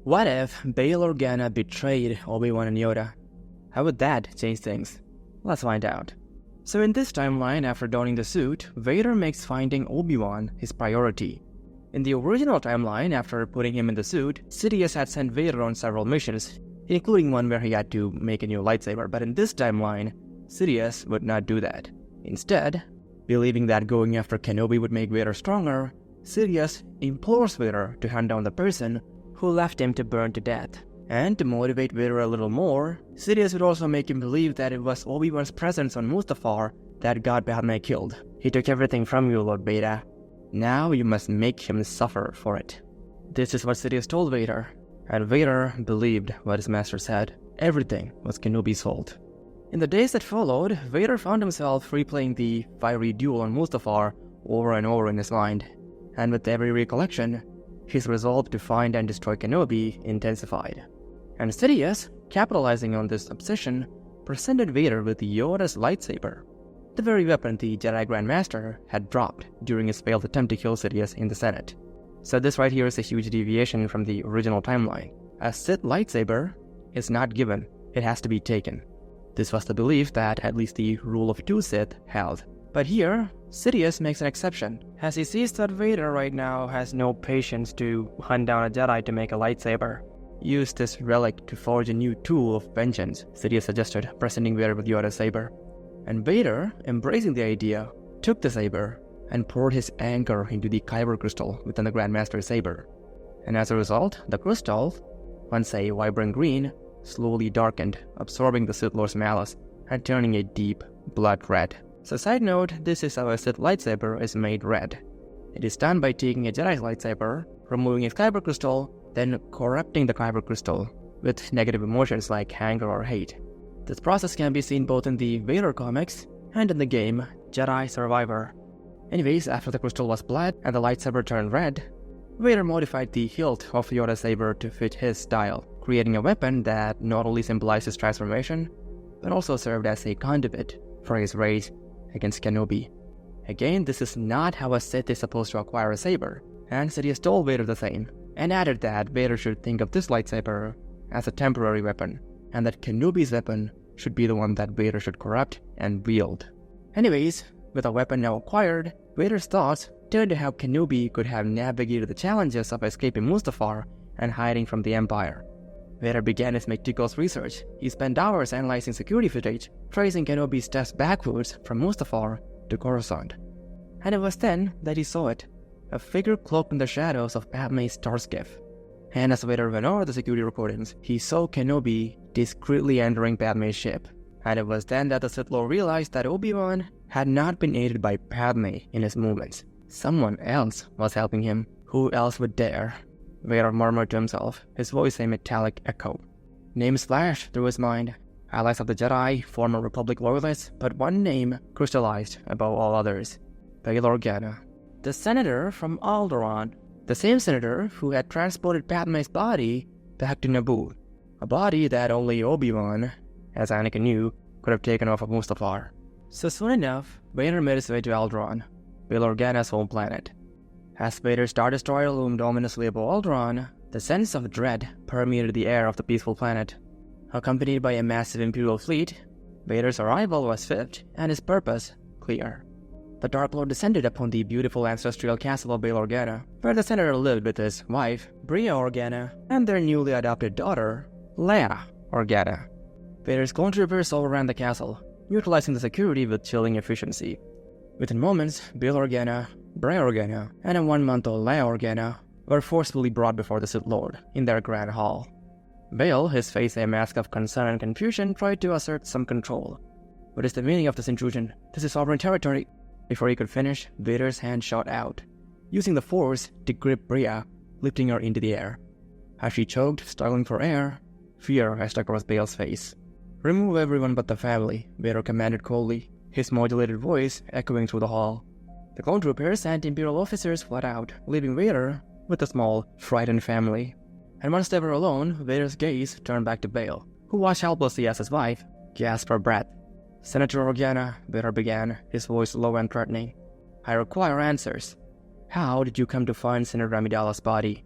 What if Bail Organa betrayed Obi Wan and Yoda? How would that change things? Let's find out. So in this timeline, after donning the suit, Vader makes finding Obi-Wan his priority. In the original timeline, after putting him in the suit, Sidious had sent Vader on several missions, including one where he had to make a new lightsaber, but in this timeline, Sidious would not do that. Instead, believing that going after Kenobi would make Vader stronger, Sidious implores Vader to hunt down the person who left him to burn to death. And to motivate Vader a little more, Sidious would also make him believe that it was Obi-Wan's presence on Mustafar that got Padme killed. He took everything from you, Lord Vader. Now you must make him suffer for it. This is what Sidious told Vader, and Vader believed what his master said. Everything was Kenobi's fault. In the days that followed, Vader found himself replaying the fiery duel on Mustafar over and over in his mind, and with every recollection, his resolve to find and destroy Kenobi intensified. And Sidious, capitalizing on this obsession, presented Vader with Yoda's lightsaber, the very weapon the Jedi Grand Master had dropped during his failed attempt to kill Sidious in the Senate. So this right here is a huge deviation from the original timeline. A Sith lightsaber is not given, it has to be taken. This was the belief that at least the rule of two Sith held. But here, Sidious makes an exception, as he sees that Vader right now has no patience to hunt down a Jedi to make a lightsaber. Use this relic to forge a new tool of vengeance, Sidious suggested, presenting Vader with Yoda's saber. And Vader, embracing the idea, took the saber and poured his anger into the kyber crystal within the Grandmaster's saber. And as a result, the crystal, once a vibrant green, slowly darkened, absorbing the Sith Lord's malice and turning a deep blood red. So side note, this is how a Sith lightsaber is made red. It is done by taking a Jedi's lightsaber, removing its kyber crystal, then corrupting the kyber crystal with negative emotions like anger or hate. This process can be seen both in the Vader comics and in the game Jedi Survivor. Anyways, after the crystal was bled and the lightsaber turned red, Vader modified the hilt of Yoda's saber to fit his style, creating a weapon that not only symbolized his transformation, but also served as a conduit for his rage against Kenobi. Again, this is not how a Sith is supposed to acquire a saber, and Sidious told Vader the same, and added that Vader should think of this lightsaber as a temporary weapon, and that Kenobi's weapon should be the one that Vader should corrupt and wield. Anyways, with a weapon now acquired, Vader's thoughts turned to how Kenobi could have navigated the challenges of escaping Mustafar and hiding from the Empire. Vader began his meticulous research. He spent hours analyzing security footage, tracing Kenobi's steps backwards from Mustafar to Coruscant. And it was then that he saw it, a figure cloaked in the shadows of Padme's Starskiff. And as Vader went over the security recordings, he saw Kenobi discreetly entering Padme's ship. And it was then that the Sith Lord realized that Obi-Wan had not been aided by Padme in his movements. Someone else was helping him. Who else would dare? Vader murmured to himself, his voice a metallic echo. Names flashed through his mind. Allies of the Jedi, former Republic loyalists, but one name crystallized above all others. Bail Organa. The senator from Alderaan. The same senator who had transported Padme's body back to Naboo. A body that only Obi-Wan, as Anakin knew, could have taken off of Mustafar. So soon enough, Vader made his way to Alderaan, Bail Organa's home planet. As Vader's Star Destroyer loomed ominously above Alderaan, the sense of dread permeated the air of the peaceful planet. Accompanied by a massive Imperial fleet, Vader's arrival was swift and his purpose clear. The Dark Lord descended upon the beautiful ancestral castle of Bail Organa, where the senator lived with his wife, Breha Organa, and their newly adopted daughter, Leia Organa. Vader's clone troopers overran the castle, utilizing the security with chilling efficiency. Within moments, Bail Organa, Breha Organa, and a 1-month-old Leia Organa were forcefully brought before the Sith Lord in their grand hall. Bail, his face a mask of concern and confusion, tried to assert some control. What is the meaning of this intrusion? This is sovereign territory. Before he could finish, Vader's hand shot out, using the Force to grip Breha, lifting her into the air. As she choked, struggling for air, fear etched across Bail's face. "Remove everyone but the family," Vader commanded coldly, his modulated voice echoing through the hall. The clone troopers and Imperial officers fled out, leaving Vader with a small, frightened family. And once they were alone, Vader's gaze turned back to Bail, who watched helplessly as his wife gasped for breath. "Senator Organa," Vader began, his voice low and threatening, "I require answers. How did you come to find Senator Amidala's body?"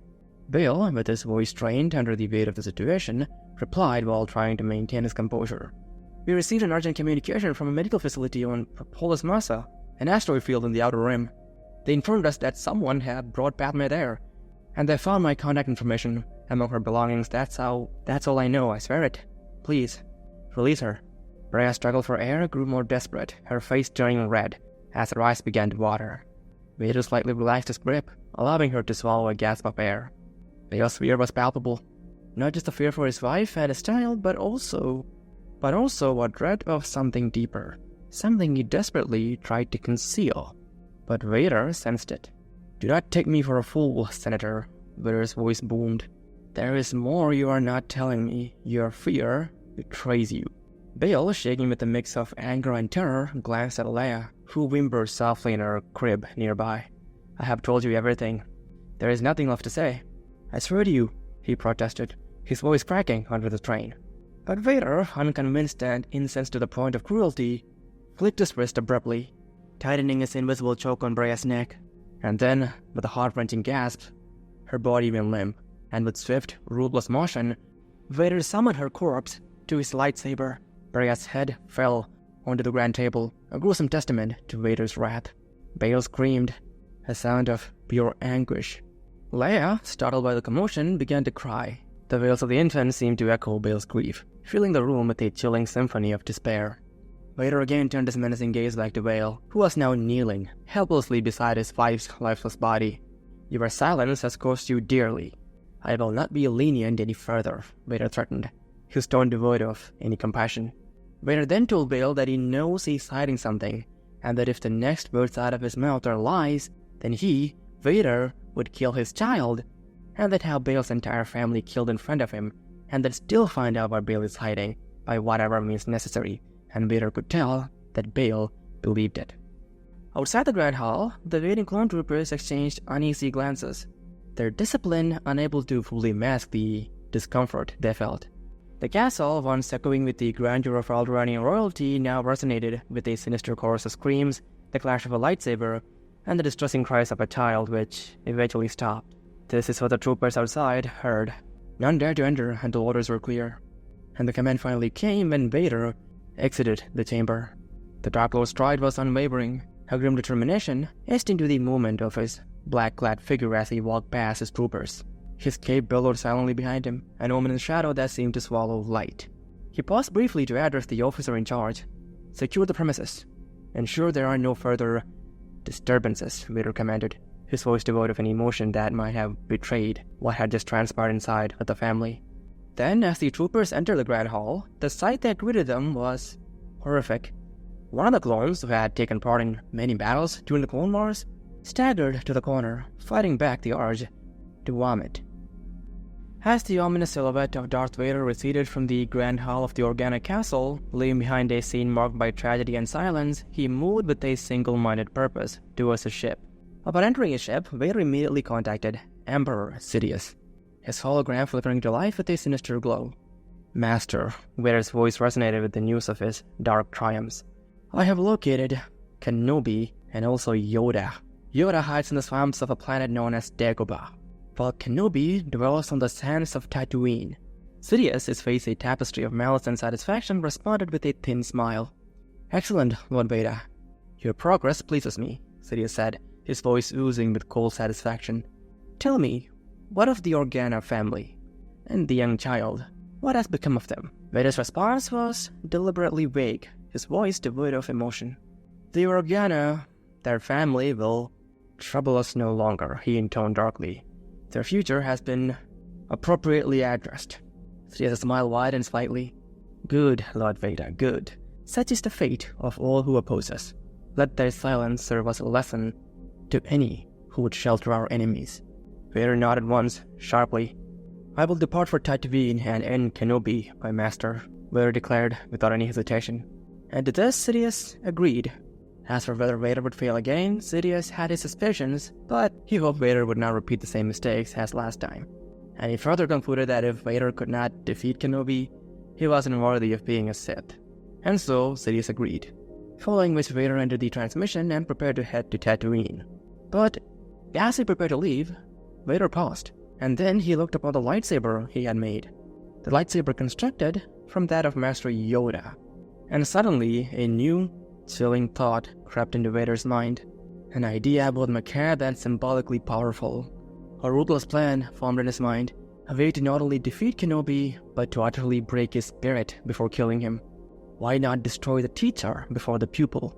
Bail, with his voice strained under the weight of the situation, replied while trying to maintain his composure. "We received an urgent communication from a medical facility on Polis Massa, an asteroid field in the Outer Rim. They informed us that someone had brought Padme there, and they found my contact information among her belongings. That's all I know, I swear it. Please, release her." Breha struggled for air, grew more desperate, her face turning red as her eyes began to water. Vader slightly relaxed his grip, allowing her to swallow a gasp of air. Bail's fear was palpable. Not just a fear for his wife and his child, but also a dread of something deeper, something he desperately tried to conceal. But Vader sensed it. "Do not take me for a fool, Senator," Vader's voice boomed. "There is more you are not telling me. Your fear betrays you." Bail, shaking with a mix of anger and terror, glanced at Leia, who whimpered softly in her crib nearby. "I have told you everything. There is nothing left to say." "I swear to you," he protested, his voice cracking under the strain. But Vader, unconvinced and incensed to the point of cruelty, flicked his wrist abruptly, tightening his invisible choke on Breha's neck. And then, with a heart-wrenching gasp, her body went limp, and with swift, ruthless motion, Vader summoned her corpse to his lightsaber. Breha's head fell onto the grand table, a gruesome testament to Vader's wrath. Bail screamed, a sound of pure anguish. Leia, startled by the commotion, began to cry. The wails of the infant seemed to echo Bail's grief, filling the room with a chilling symphony of despair. Vader again turned his menacing gaze back to Bail, who was now kneeling, helplessly beside his wife's lifeless body. "Your silence has cost you dearly. I will not be lenient any further," Vader threatened, his tone devoid of any compassion. Vader then told Bail that he knows he's hiding something, and that if the next words out of his mouth are lies, then he, Vader, would kill his child, and that how Bail's entire family killed in front of him, and then still find out where Bail is hiding, by whatever means necessary, and Vader could tell that Bail believed it. Outside the Grand Hall, the waiting clone troopers exchanged uneasy glances, their discipline unable to fully mask the discomfort they felt. The castle, once echoing with the grandeur of Alderaanian royalty, now resonated with a sinister chorus of screams, the clash of a lightsaber, and the distressing cries of a child, which eventually stopped. This is what the troopers outside heard. None dared to enter until orders were clear, and the command finally came when Vader exited the chamber. The Dark Lord's stride was unwavering, a grim determination etched into the movement of his black-clad figure as he walked past his troopers. His cape billowed silently behind him, an ominous shadow that seemed to swallow light. He paused briefly to address the officer in charge. "Secure the premises. Ensure there are no further disturbances," Vader commanded, his voice devoid of any emotion that might have betrayed what had just transpired inside of the family. Then, as the troopers entered the Grand Hall, the sight that greeted them was horrific. One of the clones, who had taken part in many battles during the Clone Wars, staggered to the corner, fighting back the urge to vomit. As the ominous silhouette of Darth Vader receded from the Grand Hall of the Organa Castle, leaving behind a scene marked by tragedy and silence, he moved with a single-minded purpose towards his ship. Upon entering his ship, Vader immediately contacted Emperor Sidious, his hologram flickering to life with a sinister glow. "Master," Vader's voice resonated with the news of his dark triumphs. "I have located Kenobi and also Yoda. Yoda hides in the swamps of a planet known as Dagobah, while Kenobi dwells on the sands of Tatooine." Sidious, his face a tapestry of malice and satisfaction, responded with a thin smile. "Excellent, Lord Vader. Your progress pleases me," Sidious said, his voice oozing with cold satisfaction. "Tell me, what of the Organa family? And the young child? What has become of them?" Vader's response was deliberately vague, his voice devoid of emotion. "The Organa, their family, will trouble us no longer," he intoned darkly. "Their future has been appropriately addressed." Sidious smiled wide and slightly. "Good, Lord Vader, good. Such is the fate of all who oppose us. Let their silence serve as a lesson to any who would shelter our enemies." Vader nodded once, sharply. "I will depart for Tatooine and end Kenobi, my master," Vader declared without any hesitation. And to this, Sidious agreed. As for whether Vader would fail again, Sidious had his suspicions, but he hoped Vader would not repeat the same mistakes as last time. And he further concluded that if Vader could not defeat Kenobi, he wasn't worthy of being a Sith. And so, Sidious agreed, following which Vader entered the transmission and prepared to head to Tatooine. But as he prepared to leave, Vader paused, And then he looked upon the lightsaber he had made. The lightsaber constructed from that of Master Yoda. And suddenly, a new, chilling thought crept into Vader's mind. An idea both macabre and symbolically powerful. A ruthless plan formed in his mind, a way to not only defeat Kenobi, but to utterly break his spirit before killing him. Why not destroy the teacher before the pupil?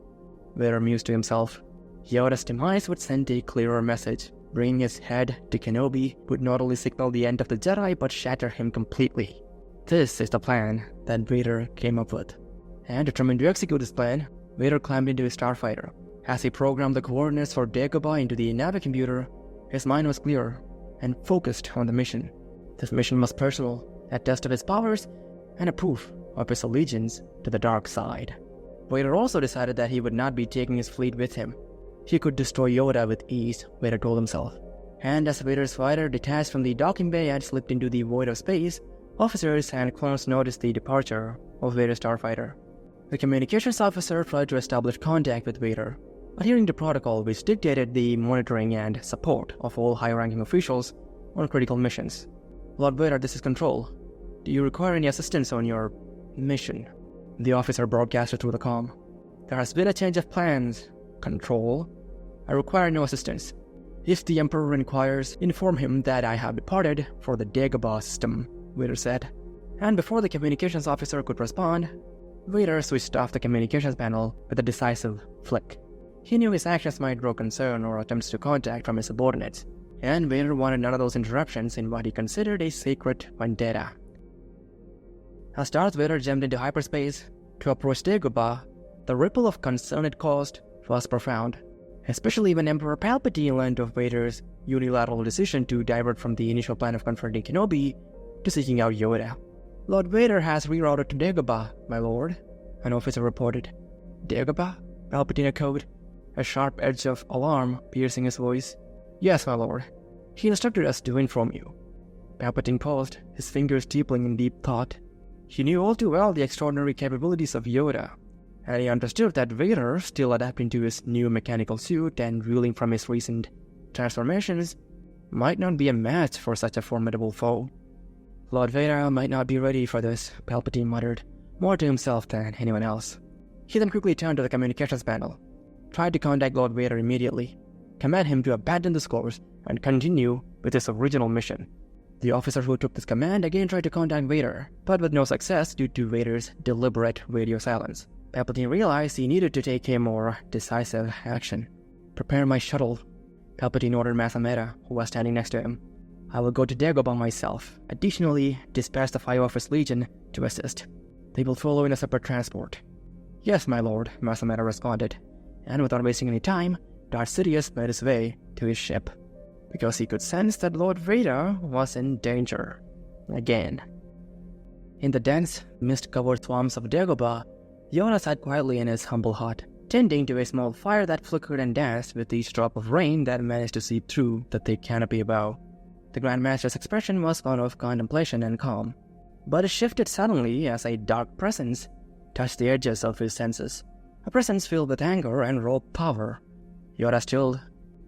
Vader mused to himself. Yoda's demise would send a clearer message. Bringing his head to Kenobi would not only signal the end of the Jedi, but shatter him completely. This is the plan that Vader came up with. And determined to execute his plan, Vader climbed into his starfighter. As he programmed the coordinates for Dagobah into the navicomputer, his mind was clear and focused on the mission. This mission was personal, a test of his powers, and a proof of his allegiance to the dark side. Vader also decided that he would not be taking his fleet with him. He could destroy Yoda with ease, Vader told himself. And as Vader's fighter detached from the docking bay and slipped into the void of space, officers and clones noticed the departure of Vader's starfighter. The communications officer tried to establish contact with Vader, adhering to protocol which dictated the monitoring and support of all high-ranking officials on critical missions. Lord Vader, this is Control. Do you require any assistance on your mission? The officer broadcasted through the comm. There has been a change of plans, Control. I require no assistance. If the Emperor inquires, inform him that I have departed for the Dagobah system, Vader said. And before the communications officer could respond, Vader switched off the communications panel with a decisive flick. He knew his actions might draw concern or attempts to contact from his subordinates, and Vader wanted none of those interruptions in what he considered a sacred vendetta. As Darth Vader jumped into hyperspace to approach Dagobah, the ripple of concern it caused was profound, especially when Emperor Palpatine learned of Vader's unilateral decision to divert from the initial plan of confronting Kenobi to seeking out Yoda. Lord Vader has rerouted to Dagobah, my lord, an officer reported. Dagobah? Palpatine echoed, a sharp edge of alarm piercing his voice. Yes, my lord. He instructed us to inform you. Palpatine paused, his fingers deepening in deep thought. He knew all too well the extraordinary capabilities of Yoda, and he understood that Vader, still adapting to his new mechanical suit and reeling from his recent transformations, might not be a match for such a formidable foe. Lord Vader might not be ready for this, Palpatine muttered, more to himself than anyone else. He then quickly turned to the communications panel, tried to contact Lord Vader immediately, command him to abandon this course and continue with his original mission. The officer who took this command again tried to contact Vader, but with no success due to Vader's deliberate radio silence. Palpatine realized he needed to take a more decisive action. Prepare my shuttle, Palpatine ordered Master Meta, who was standing next to him. I will go to Dagobah myself. Additionally, dispatch the 5 of his legion to assist. They will follow in a separate transport. Yes, my lord, Master Meta responded, and without wasting any time, Darth Sidious made his way to his ship, because he could sense that Lord Vader was in danger. Again. In the dense, mist-covered swamps of Dagobah, Yoda sat quietly in his humble hut, tending to a small fire that flickered and danced with each drop of rain that managed to seep through the thick canopy above. The Grand Master's expression was one of contemplation and calm, but it shifted suddenly as a dark presence touched the edges of his senses, a presence filled with anger and raw power. Yoda stilled,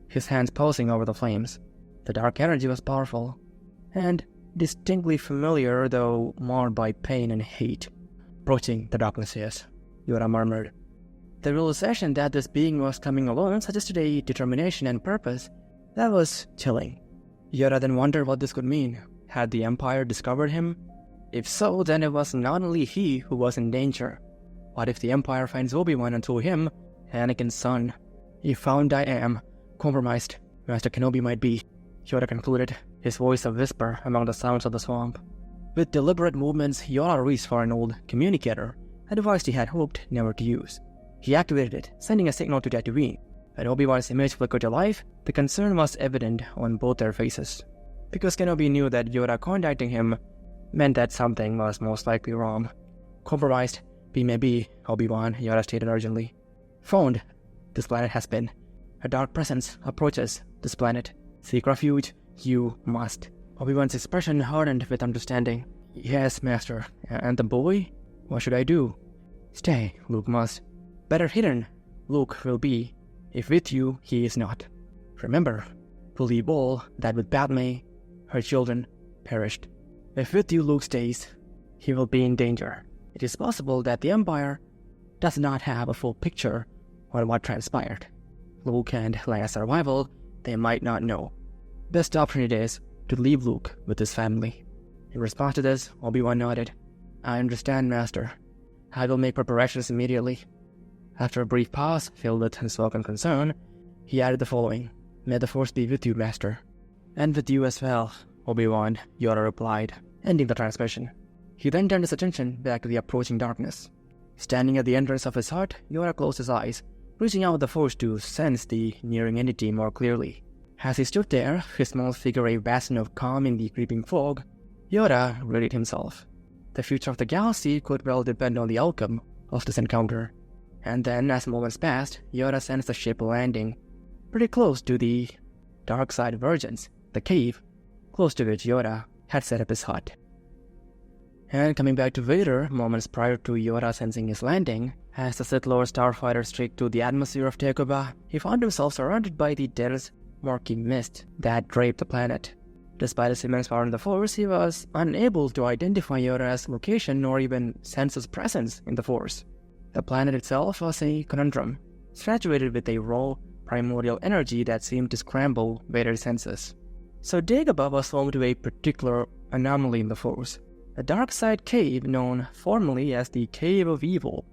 his hands posing over the flames. The dark energy was powerful, and distinctly familiar, though marred by pain and hate. Approaching the darkness, yes, Yoda murmured. The realization that this being was coming alone suggested a determination and purpose that was chilling. Yoda then wondered what this could mean. Had the Empire discovered him? If so, then it was not only he who was in danger. What if the Empire finds Obi-Wan and through him, Anakin's son? If found I am, compromised, Master Kenobi might be, Yoda concluded, his voice a whisper among the sounds of the swamp. With deliberate movements, Yoda reached for an old communicator, a device he had hoped never to use. He activated it, sending a signal to Tatooine. When Obi-Wan's image flickered to life, the concern was evident on both their faces. Because Kenobi knew that Yoda contacting him meant that something was most likely wrong. Compromised, we may be, Obi-Wan, Yoda stated urgently. Found, this planet has been. A dark presence approaches this planet. Seek refuge, you must. Obi-Wan's expression hardened with understanding. Yes, Master. And the boy? What should I do? Stay, Luke must. Better hidden, Luke will be, if with you he is not. Remember, believe all that with Padme, her children, perished. If with you Luke stays, he will be in danger. It is possible that the Empire does not have a full picture on what transpired. Luke and Leia's survival, they might not know. Best option it is to leave Luke with his family. In response to this, Obi-Wan nodded. I understand, Master. I will make preparations immediately. After a brief pause filled with unspoken concern, he added the following. May the Force be with you, Master. And with you as well, Obi-Wan, Yoda replied, ending the transmission. He then turned his attention back to the approaching darkness. Standing at the entrance of his hut, Yoda closed his eyes, reaching out with the Force to sense the nearing entity more clearly. As he stood there, his small figure a bastion of calm in the creeping fog, Yoda readied himself. The future of the galaxy could well depend on the outcome of this encounter. And then, as moments passed, Yoda sensed the ship landing pretty close to the dark side vergence, the cave, close to which Yoda had set up his hut. And coming back to Vader, moments prior to Yoda sensing his landing, as the Sith Lord starfighter streaked through the atmosphere of Dagobah, he found himself surrounded by the dense, murky mist that draped the planet. Despite his immense power in the Force, he was unable to identify Yoda's location or even sense his presence in the Force. The planet itself was a conundrum, saturated with a raw, primordial energy that seemed to scramble Vader's senses. So Dagobah was home to a particular anomaly in the Force, a dark side cave known formally as the Cave of Evil.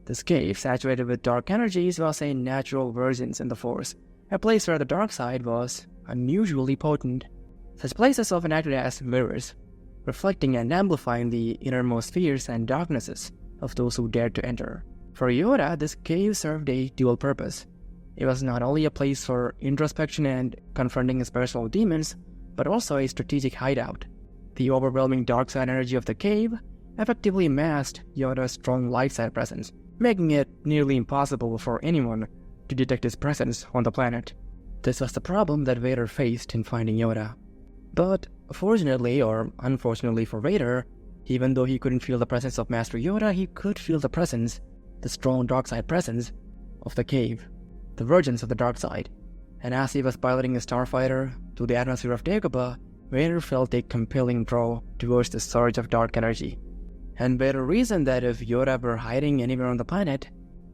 This cave, saturated with dark energies, was a natural vergence in the Force, a place where the dark side was unusually potent. Such places often acted as mirrors, reflecting and amplifying the innermost fears and darknesses of those who dared to enter. For Yoda, this cave served a dual purpose. It was not only a place for introspection and confronting his personal demons, but also a strategic hideout. The overwhelming dark side energy of the cave effectively masked Yoda's strong light side presence, making it nearly impossible for anyone to detect his presence on the planet. This was the problem that Vader faced in finding Yoda. But fortunately or unfortunately for Vader, even though he couldn't feel the presence of Master Yoda, he could feel the strong dark side presence of the cave, the vergence of the dark side. And as he was piloting his starfighter through the atmosphere of Dagobah, Vader felt a compelling draw towards the surge of dark energy. And Vader reasoned that if Yoda were hiding anywhere on the planet,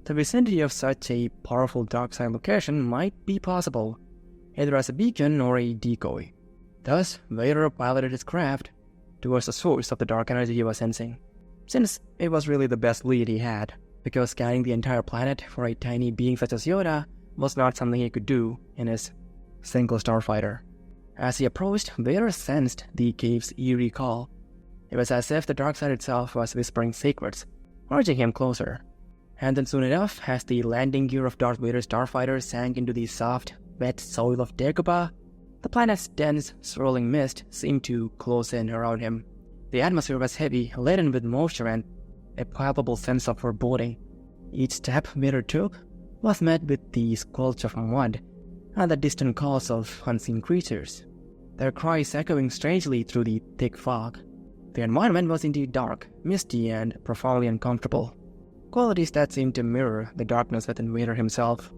the vicinity of such a powerful dark side location might be possible, either as a beacon or a decoy. Thus, Vader piloted his craft towards the source of the dark energy he was sensing, since it was really the best lead he had, because scanning the entire planet for a tiny being such as Yoda was not something he could do in his single starfighter. As he approached, Vader sensed the cave's eerie call. It was as if the dark side itself was whispering secrets, urging him closer. And then soon enough, as the landing gear of Darth Vader's starfighter sank into the soft, wet soil of Dagobah, the planet's dense, swirling mist seemed to close in around him. The atmosphere was heavy, laden with moisture and a palpable sense of foreboding. Each step Vader took was met with the squelch of mud and the distant calls of unseen creatures, their cries echoing strangely through the thick fog. The environment was indeed dark, misty, and profoundly uncomfortable, qualities that seemed to mirror the darkness within Vader himself.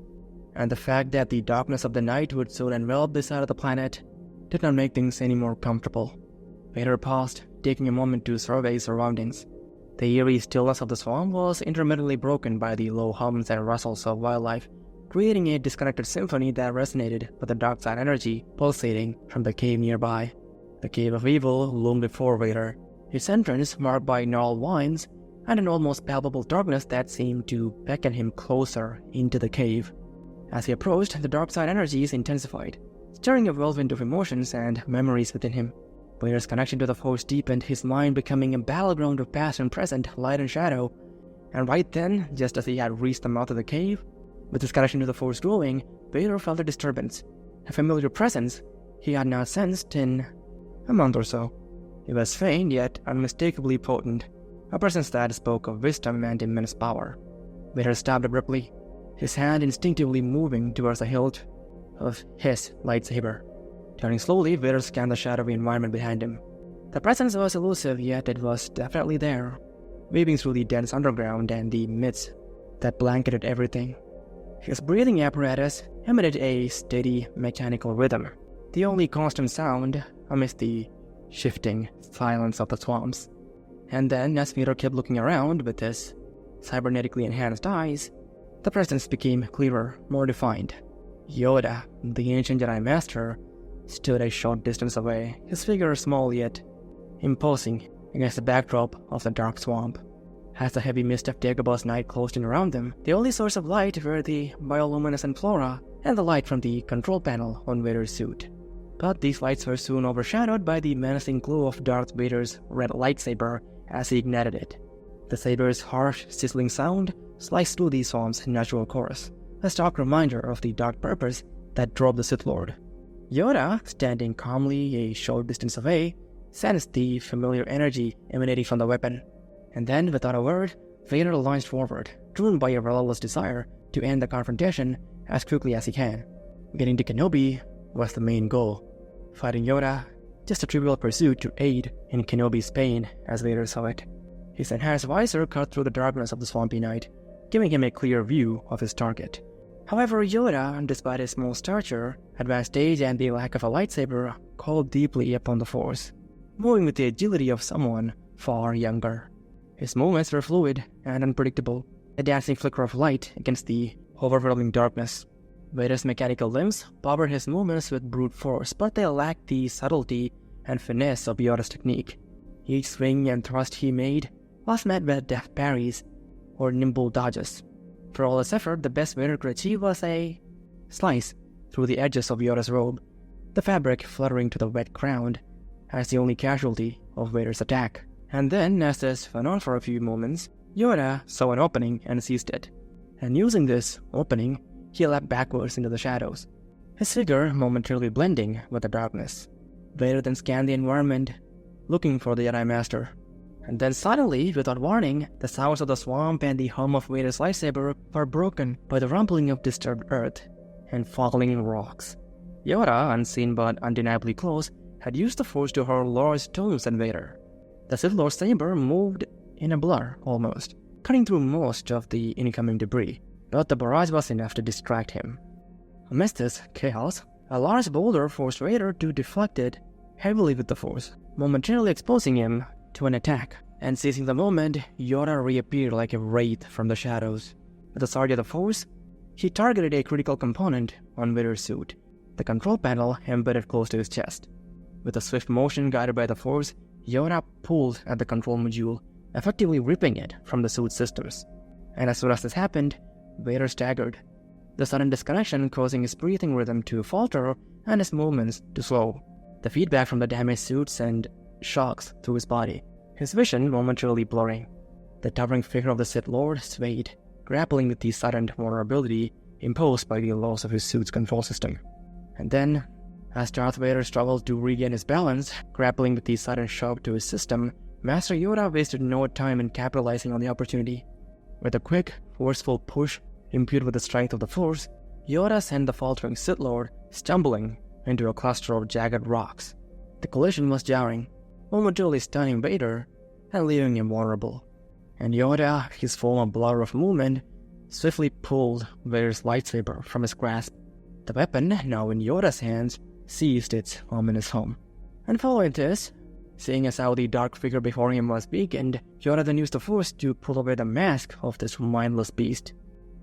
And the fact that the darkness of the night would soon envelop this side of the planet did not make things any more comfortable. Vader paused, taking a moment to survey his surroundings. The eerie stillness of the swamp was intermittently broken by the low hums and rustles of wildlife, creating a disconnected symphony that resonated with the dark side energy pulsating from the cave nearby. The Cave of Evil loomed before Vader, its entrance marked by gnarled vines and an almost palpable darkness that seemed to beckon him closer into the cave. As he approached, the dark side energies intensified, stirring a whirlwind of emotions and memories within him. Vader's connection to the Force deepened, his mind becoming a battleground of past and present, light and shadow. And right then, just as he had reached the mouth of the cave, with his connection to the Force growing, Vader felt a disturbance, a familiar presence he had not sensed in a month or so. It was faint yet unmistakably potent, a presence that spoke of wisdom and immense power. Vader stopped abruptly, his hand instinctively moving towards the hilt of his lightsaber. Turning slowly, Vader scanned the shadowy environment behind him. The presence was elusive, yet it was definitely there, weaving through the dense underground and the mist that blanketed everything. His breathing apparatus emitted a steady, mechanical rhythm. The only constant sound amidst the shifting silence of the swamps. And then, as Vader kept looking around with his cybernetically enhanced eyes, the presence became clearer, more defined. Yoda, the ancient Jedi Master, stood a short distance away, his figure small yet imposing against the backdrop of the dark swamp. As the heavy mist of Dagobah's night closed in around them, the only source of light were the bioluminescent flora and the light from the control panel on Vader's suit. But these lights were soon overshadowed by the menacing glow of Darth Vader's red lightsaber as he ignited it. The saber's harsh, sizzling sound sliced through the swamp's natural chorus, a stark reminder of the dark purpose that drove the Sith Lord. Yoda, standing calmly a short distance away, sensed the familiar energy emanating from the weapon. And then, without a word, Vader launched forward, driven by a relentless desire to end the confrontation as quickly as he can. Getting to Kenobi was the main goal. Fighting Yoda, just a trivial pursuit to aid in Kenobi's pain, as Vader saw it. His enhanced visor cut through the darkness of the swampy night, giving him a clear view of his target. However, Yoda, despite his small stature, advanced age, and the lack of a lightsaber, called deeply upon the Force, moving with the agility of someone far younger. His movements were fluid and unpredictable, a dancing flicker of light against the overwhelming darkness. Vader's mechanical limbs powered his movements with brute force, but they lacked the subtlety and finesse of Yoda's technique. Each swing and thrust he made was met with deft parries or nimble dodges. For all his effort, the best Vader could achieve was a slice through the edges of Yoda's robe, the fabric fluttering to the wet ground as the only casualty of Vader's attack. And then, as this went on for a few moments, Yoda saw an opening and seized it. And using this opening, he leapt backwards into the shadows, his figure momentarily blending with the darkness. Vader then scanned the environment, looking for the Jedi Master. And then suddenly, without warning, the sounds of the swamp and the hum of Vader's lightsaber were broken by the rumbling of disturbed earth and falling rocks. Yoda, unseen but undeniably close, had used the Force to hurl large stones at Vader. The Sith Lord's saber moved in a blur, almost, cutting through most of the incoming debris, but the barrage was enough to distract him. Amidst this chaos, a large boulder forced Vader to deflect it heavily with the Force, momentarily exposing him to an attack. And seizing the moment, Yoda reappeared like a wraith from the shadows. With the surge of the Force, he targeted a critical component on Vader's suit, the control panel embedded close to his chest. With a swift motion guided by the Force, Yoda pulled at the control module, effectively ripping it from the suit's systems. And as soon as this happened, Vader staggered, the sudden disconnection causing his breathing rhythm to falter and his movements to slow. The feedback from the damaged suit sent shocks through his body, his vision momentarily blurring. The towering figure of the Sith Lord swayed, grappling with the sudden vulnerability imposed by the loss of his suit's control system. And then, as Darth Vader struggled to regain his balance, grappling with the sudden shock to his system, Master Yoda wasted no time in capitalizing on the opportunity. With a quick, forceful push imbued with the strength of the Force, Yoda sent the faltering Sith Lord stumbling into a cluster of jagged rocks. The collision was jarring, momentarily stunning Vader and leaving him vulnerable. And Yoda, his form a blur of movement, swiftly pulled Vader's lightsaber from his grasp. The weapon, now in Yoda's hands, seized its ominous home. And following this, seeing as how the dark figure before him was weakened, Yoda then used the Force to pull away the mask of this mindless beast.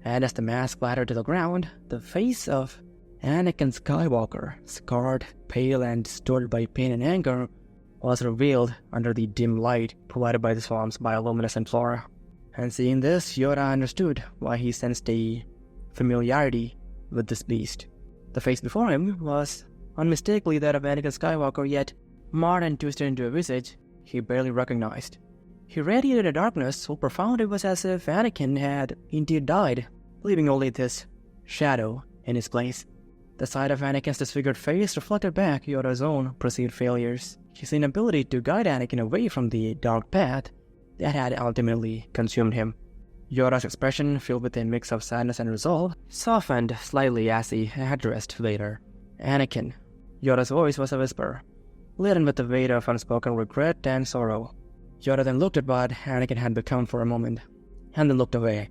And as the mask clattered to the ground, the face of Anakin Skywalker, scarred, pale, and distorted by pain and anger, was revealed under the dim light provided by the swamp's bioluminescent flora. And seeing this, Yoda understood why he sensed a familiarity with this beast. The face before him was unmistakably that of Anakin Skywalker, yet marred and twisted into a visage he barely recognized. He radiated a darkness so profound it was as if Anakin had indeed died, leaving only this shadow in his place. The sight of Anakin's disfigured face reflected back Yoda's own perceived failures, his inability to guide Anakin away from the dark path that had ultimately consumed him. Yoda's expression, filled with a mix of sadness and resolve, softened slightly as he addressed Vader. "Anakin." Yoda's voice was a whisper, laden with the weight of unspoken regret and sorrow. Yoda then looked at what Anakin had become for a moment, and then looked away.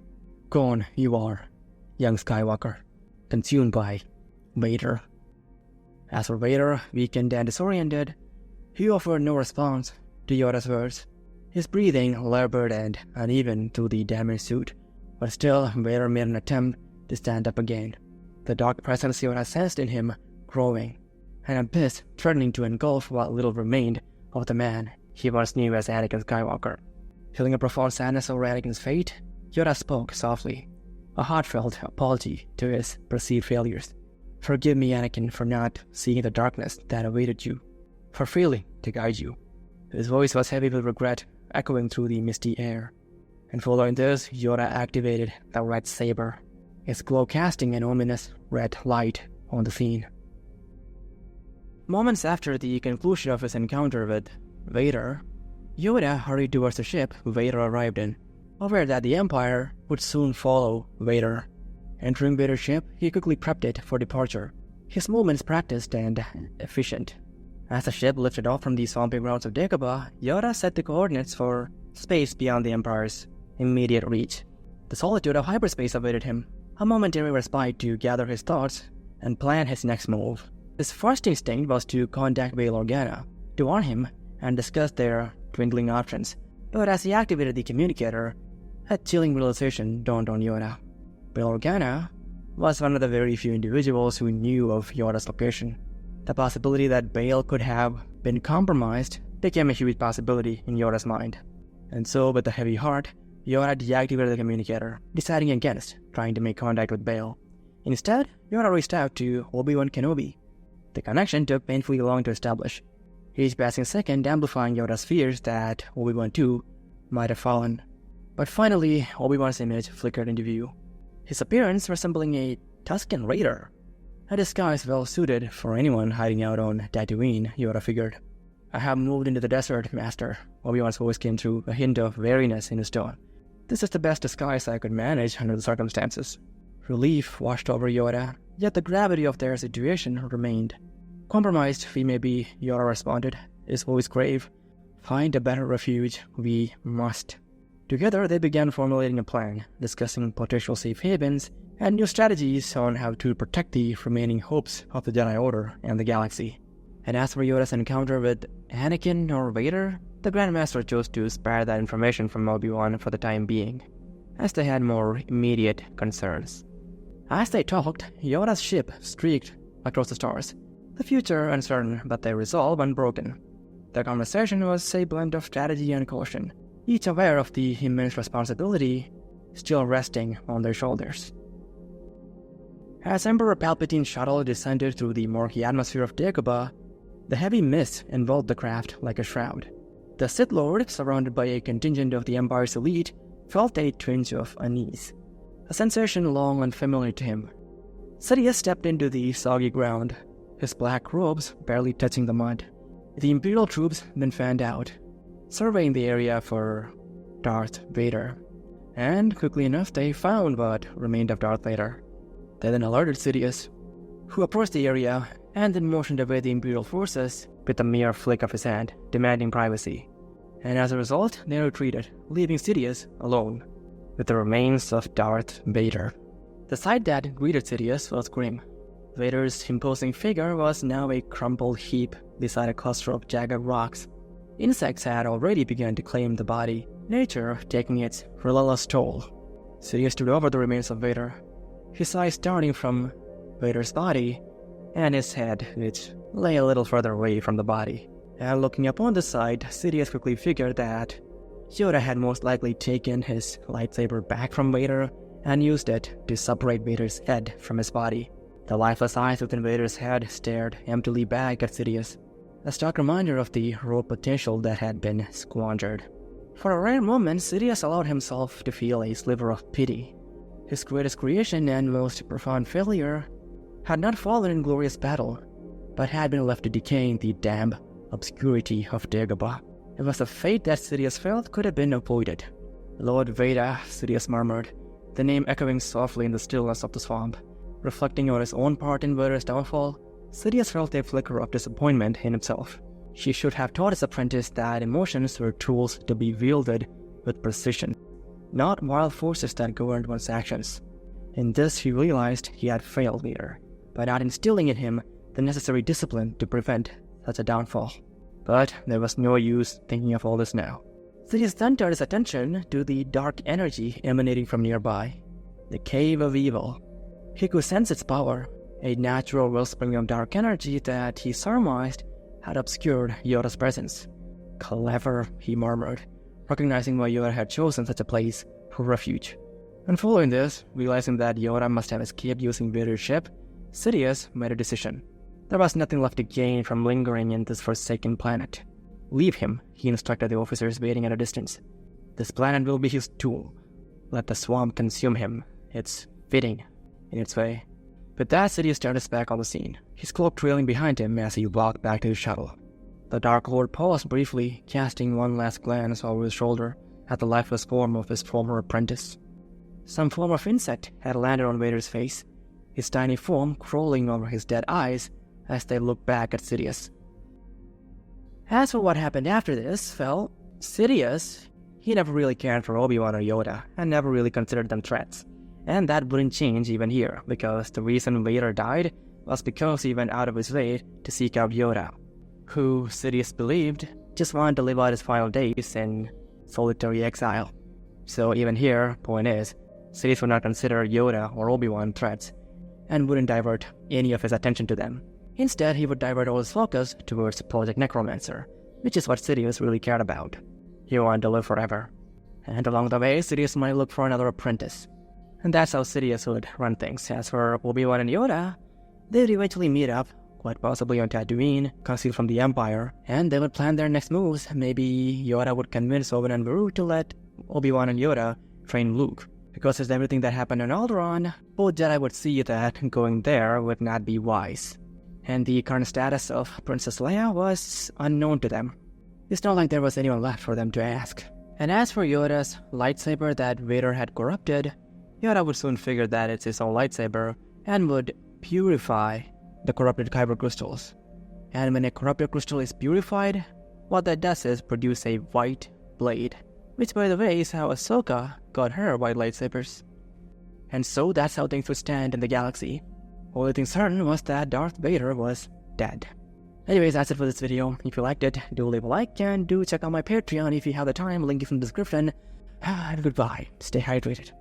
"Gone you are, young Skywalker, consumed by Vader." As for Vader, weakened and disoriented, He offered no response to Yoda's words. His breathing labored and uneven through the damaged suit, but still Vader made an attempt to stand up again. The dark presence Yoda sensed in him growing, an abyss threatening to engulf what little remained of the man he once knew as Anakin Skywalker. Feeling a profound sadness over Anakin's fate, Yoda spoke softly, a heartfelt apology to his perceived failures. "Forgive me, Anakin, for not seeing the darkness that awaited you, for failing to guide you." His voice was heavy with regret, echoing through the misty air. And following this, Yoda activated the red saber, its glow casting an ominous red light on the scene. Moments after the conclusion of his encounter with Vader, Yoda hurried towards the ship Vader arrived in, aware that the Empire would soon follow Vader. Entering Vader's ship, he quickly prepped it for departure, his movements practiced and efficient. As the ship lifted off from the swampy grounds of Dagobah, Yoda set the coordinates for space beyond the Empire's immediate reach. The solitude of hyperspace awaited him, a momentary respite to gather his thoughts and plan his next move. His first instinct was to contact Bail Organa, to warn him and discuss their dwindling options, but as he activated the communicator, a chilling realization dawned on Yoda. Bail Organa was one of the very few individuals who knew of Yoda's location. The possibility that Bail could have been compromised became a huge possibility in Yoda's mind. And so, with a heavy heart, Yoda deactivated the communicator, deciding against trying to make contact with Bail. Instead, Yoda reached out to Obi Wan Kenobi. The connection took painfully long to establish, each passing second amplifying Yoda's fears that Obi Wan too might have fallen. But finally, Obi Wan's image flickered into view, his appearance resembling a Tusken Raider, a disguise well suited for anyone hiding out on Tatooine, Yoda figured. "I have moved into the desert, Master," Obi-Wan's voice came through, a hint of weariness in his tone. "This is the best disguise I could manage under the circumstances." Relief washed over Yoda, yet the gravity of their situation remained. "Compromised we may be," Yoda responded, his voice grave. "Find a better refuge, we must." Together they began formulating a plan, discussing potential safe havens and new strategies on how to protect the remaining hopes of the Jedi Order and the galaxy. And as for Yoda's encounter with Anakin or Vader, the Grandmaster chose to spare that information from Obi-Wan for the time being, as they had more immediate concerns. As they talked, Yoda's ship streaked across the stars, the future uncertain but their resolve unbroken. Their conversation was a blend of strategy and caution, each aware of the immense responsibility still resting on their shoulders. As Emperor Palpatine's shuttle descended through the murky atmosphere of Dagobah, the heavy mist enveloped the craft like a shroud. The Sith Lord, surrounded by a contingent of the Empire's elite, felt a twinge of unease, a sensation long unfamiliar to him. Sidious stepped into the soggy ground, his black robes barely touching the mud. The Imperial troops then fanned out, surveying the area for Darth Vader. And quickly enough they found what remained of Darth Vader. They then alerted Sidious, who approached the area and then motioned away the Imperial forces with a mere flick of his hand, demanding privacy. And as a result, they retreated, leaving Sidious alone with the remains of Darth Vader. The sight that greeted Sidious was grim. Vader's imposing figure was now a crumpled heap beside a cluster of jagged rocks. Insects had already begun to claim the body, nature taking its relentless toll. Sidious stood over the remains of Vader, his eyes starting from Vader's body and his head, which lay a little further away from the body. And looking upon the sight, Sidious quickly figured that Yoda had most likely taken his lightsaber back from Vader and used it to separate Vader's head from his body. The lifeless eyes within Vader's head stared emptily back at Sidious, a stark reminder of the raw potential that had been squandered. For a rare moment, Sidious allowed himself to feel a sliver of pity. His greatest creation and most profound failure had not fallen in glorious battle, but had been left to decay in the damp obscurity of Dagobah. It was a fate that Sidious felt could have been avoided. "Lord Vader," Sidious murmured, the name echoing softly in the stillness of the swamp. Reflecting on his own part in Vader's downfall, Sidious felt a flicker of disappointment in himself. He should have taught his apprentice that emotions were tools to be wielded with precision, not wild forces that governed one's actions. In this he realized he had failed Vader, by not instilling in him the necessary discipline to prevent such a downfall. But there was no use thinking of all this now. Sidious then turned his attention to the dark energy emanating from nearby, the Cave of Evil. He could sense its power, a natural wellspring of dark energy that he surmised had obscured Yoda's presence. Clever, he murmured, recognizing why Yoda had chosen such a place for refuge. And following this, realizing that Yoda must have escaped using Vader's ship, Sidious made a decision. There was nothing left to gain from lingering in this forsaken planet. Leave him, he instructed the officers waiting at a distance. This planet will be his tomb. Let the swamp consume him. It's fitting, in its way. With that, Sidious turned his back on the scene, his cloak trailing behind him as he walked back to his shuttle. The Dark Lord paused briefly, casting one last glance over his shoulder at the lifeless form of his former apprentice. Some form of insect had landed on Vader's face, his tiny form crawling over his dead eyes as they looked back at Sidious. As for what happened after this, well, Sidious, he never really cared for Obi Wan or Yoda, and never really considered them threats. And that wouldn't change even here, because the reason Vader died was because he went out of his way to seek out Yoda, who Sidious believed just wanted to live out his final days in solitary exile. So even here, point is, Sidious would not consider Yoda or Obi-Wan threats, and wouldn't divert any of his attention to them. Instead, he would divert all his focus towards Project Necromancer, which is what Sidious really cared about. He wanted to live forever. And along the way, Sidious might look for another apprentice. And that's how Sidious would run things. As for Obi Wan and Yoda, they would eventually meet up, quite possibly on Tatooine, concealed from the Empire, and they would plan their next moves. Maybe Yoda would convince Obi and Beru to let Obi Wan and Yoda train Luke. Because of everything that happened on Alderaan, both Jedi would see that going there would not be wise. And the current status of Princess Leia was unknown to them. It's not like there was anyone left for them to ask. And as for Yoda's lightsaber that Vader had corrupted, Yoda would soon figure that it's his own lightsaber and would purify the corrupted kyber crystals. And when a corrupted crystal is purified, what that does is produce a white blade, which by the way is how Ahsoka got her white lightsabers. And so that's how things would stand in the galaxy. Only thing certain was that Darth Vader was dead. Anyways, that's it for this video. If you liked it, do leave a like and do check out my Patreon if you have the time, link is in the description. And goodbye. Stay hydrated.